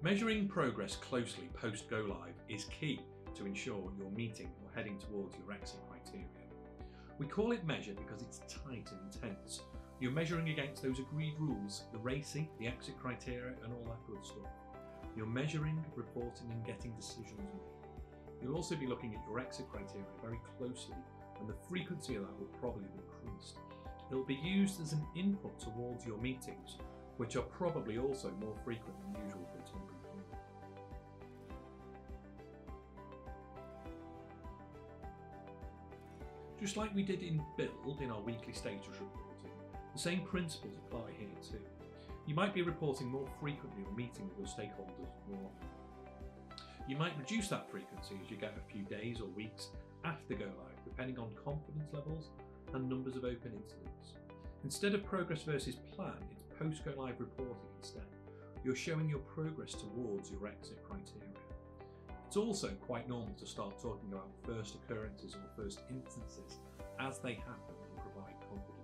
Measuring progress closely post go live is key to ensure you're meeting or heading towards your exit criteria. We call it measure because it's tight and intense. You're measuring against those agreed rules, the RACI, the exit criteria, and all that good stuff. You're measuring, reporting, and getting decisions made. You'll also be looking at your exit criteria very closely, and the frequency of that will probably be increased. It'll be used as an input towards your meetings, which are probably also more frequent than usual for a temporary period. Just like we did in Build in our weekly status reporting, the same principles apply here too. You might be reporting more frequently or meeting with your stakeholders more often. You might reduce that frequency as you get a few days or weeks after go live, depending on confidence levels and numbers of open incidents. Instead of progress versus plan, it's post go live reporting instead. You're showing your progress towards your exit criteria. It's also quite normal to start talking about first occurrences or first instances as they happen and provide confidence.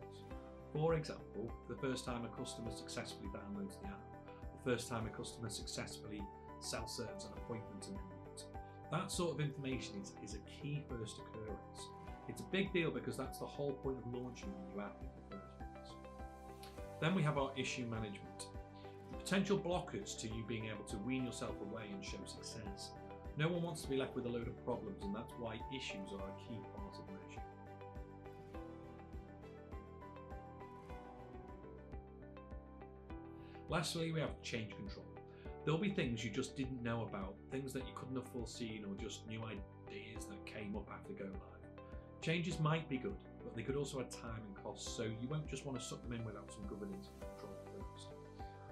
For example, the first time a customer successfully downloads the app, the first time a customer successfully self-serves an appointment amendment. That sort of information is a key first occurrence. It's a big deal because that's the whole point of launching a new app in the first place. Then we have our issue management. The potential blockers to you being able to wean yourself away and show success. No one wants to be left with a load of problems, and that's why issues are a key part of measure. Lastly, we have change control. There'll be things you just didn't know about, things that you couldn't have foreseen, or just new ideas that came up after go live. Changes might be good, but they could also add time and cost, so you won't just want to suck them in without some governance and control first.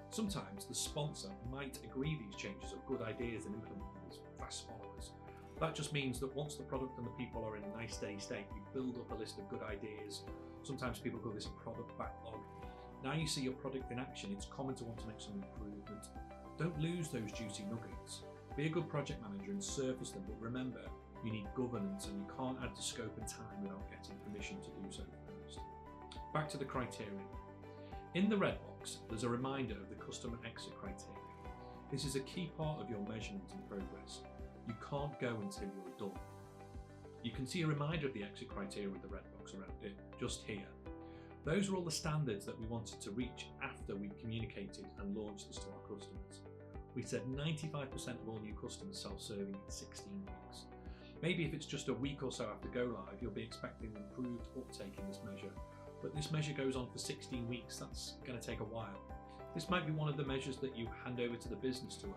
Sometimes the sponsor might agree these changes are good ideas and implement them as fast followers. That just means that once the product and the people are in a nice steady state, you build up a list of good ideas. Sometimes people call this a product backlog. Now you see your product in action, it's common to want to make some improvement. Don't lose those juicy nuggets. Be a good project manager and surface them, but remember, you need governance and you can't add to scope and time without getting permission to do so first. Back to the criteria. In the red box, there's a reminder of the customer exit criteria. This is a key part of your measurement and progress. You can't go until you're done. You can see a reminder of the exit criteria with the red box around it, just here. Those are all the standards that we wanted to reach after we communicated and launched this to our customers. We said 95% of all new customers self-serving in 16 weeks. Maybe if it's just a week or so after go live, you'll be expecting improved uptake in this measure. But this measure goes on for 16 weeks, that's going to take a while. This might be one of the measures that you hand over to the business to own.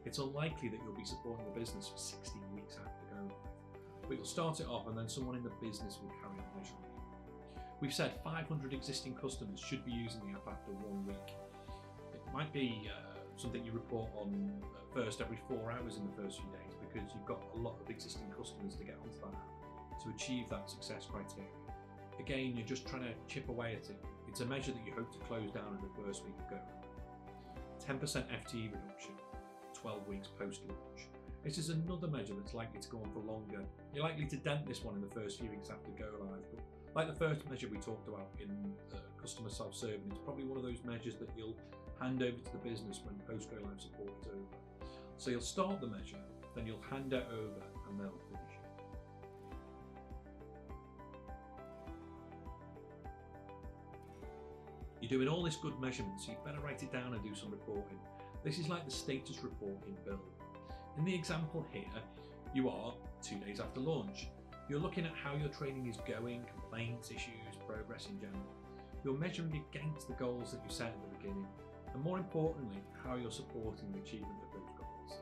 It's unlikely that you'll be supporting the business for 16 weeks after go live. But you'll start it off and then someone in the business will carry on measuring it. We've said 500 existing customers should be using the app after 1 week. It might be something you report on first every 4 hours in the first few days because you've got a lot of existing customers to get onto that app to achieve that success criteria. Again, you're just trying to chip away at it. It's a measure that you hope to close down in the first week of go live. 10% FTE reduction, 12 weeks post-launch. This is another measure that's likely to go on for longer. You're likely to dent this one in the first few weeks after go live, but like the first measure we talked about in customer self-serving, it's probably one of those measures that you'll hand over to the business when post-go live support is over. So you'll start the measure, then you'll hand it over and they'll finish it. You're doing all this good measurement, so you better write it down and do some reporting. This is like the status report in Build. In the example here, you are 2 days after launch. You're looking at how your training is going, complaints, issues, progress in general. You're measuring against the goals that you set at the beginning, and more importantly, how you're supporting the achievement of those goals.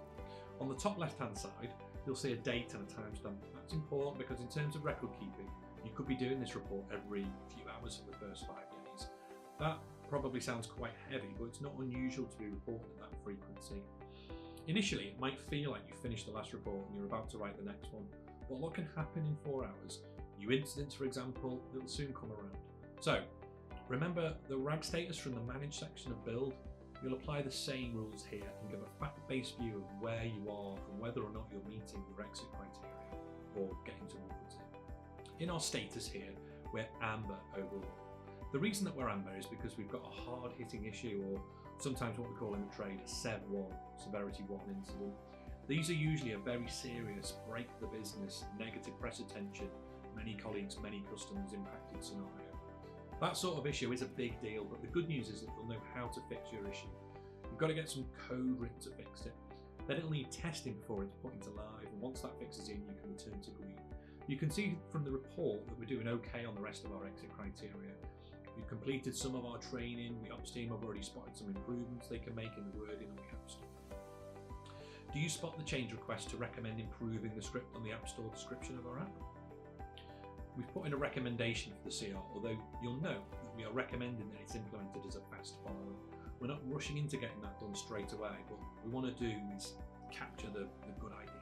On the top left-hand side, you'll see a date and a timestamp. That's important because in terms of record keeping, you could be doing this report every few hours for the first 5 days. That probably sounds quite heavy, but it's not unusual to be reporting at that frequency. Initially, it might feel like you've finished the last report and you're about to write the next one, but what can happen in 4 hours? New incidents, for example, that will soon come around. So, remember the RAG status from the Manage section of Build? You'll apply the same rules here and give a fact-based view of where you are and whether or not you're meeting your exit criteria or getting towards it. In our status here, we're amber overall. The reason that we're amber is because we've got a hard-hitting issue or sometimes what we call in the trade a SEV1, Severity 1 incident. These are usually a very serious break the business, negative press attention, many colleagues, many customers impacted scenario. That sort of issue is a big deal, but the good news is that you'll know how to fix your issue. You've got to get some code written to fix it. Then it'll need testing before it's put into live, and once that fix is in, you can return to green. You can see from the report that we're doing okay on the rest of our exit criteria. We've completed some of our training, the ops team have already spotted some improvements they can make in the wording on the App Store. Do you spot the change request to recommend improving the script on the App Store description of our app? We've put in a recommendation for the CR, although you'll note that we are recommending that it's implemented as a fast follower. We're not rushing into getting that done straight away, but what we want to do is capture the good ideas.